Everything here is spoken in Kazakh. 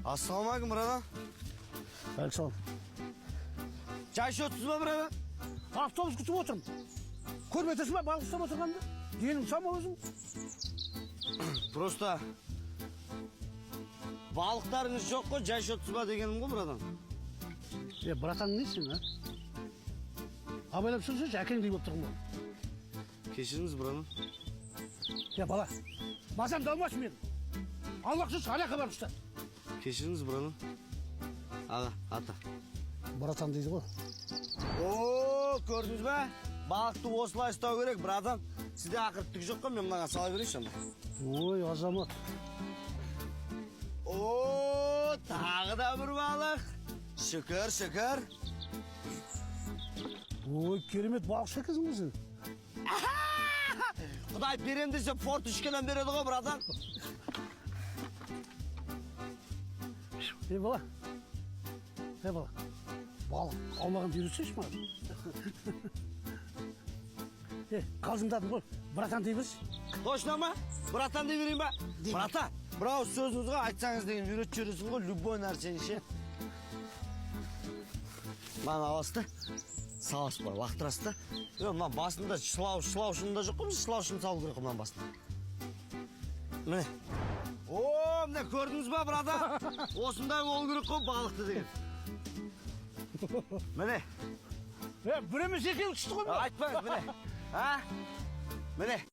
Assalamualaikum birader. Aleyküm. Çay içiyorsunuz mu birader? Avtobus kütüp oturum. Көрмөйсүң ба балық ұстап отырғанды? Денің сама өзің? Просто балықтарыңыз жоқ қой, жай ішиyorsunuz ба дегенім ғой бirader. Братан несің, а? Абайлап сөйлесеңші, әкеңдей болып тұрмын ғой. Кешіріңіз бirader. Бала, мазам далмашы мен. Аллах сөз, алақа бар ұста. Кешіріңіз бirader. Аға, ата. Братан дейді ғой. О, көрдіңіз бе? Балықты осылай ұстау керек, братан. Сізде ақырттық жоқ қой, мен мынаған сала берейінші анда. Ой, азамат. О, тағы да бір балық. Шүкір, шүкір. Ой, керемет балық шекесің өзің. Құдай берем десе, форт үшкенен береді ғой, братан. Бала. Бала. Балық аулағанды үйретсейші ма? Қалжыңдадым ғой, братан дей берші. Точно ма? Братан дей берейін ба? Брата, бірау сөзіңізге айтсаңыз деген үйретіп жүресің ғой, любой нәрсені ше. Маған авасты, салас бар, лақтырасты. Мына басында шылаушында жоқ қой, шылаушын салу керек мына басында. Міне. О, міне көрдіңіз ба, брата? Осындай ол керек қой балықты деген. Міне. Бір емес екеуі түсті ғой. Айтпаңыз, міне. Міне.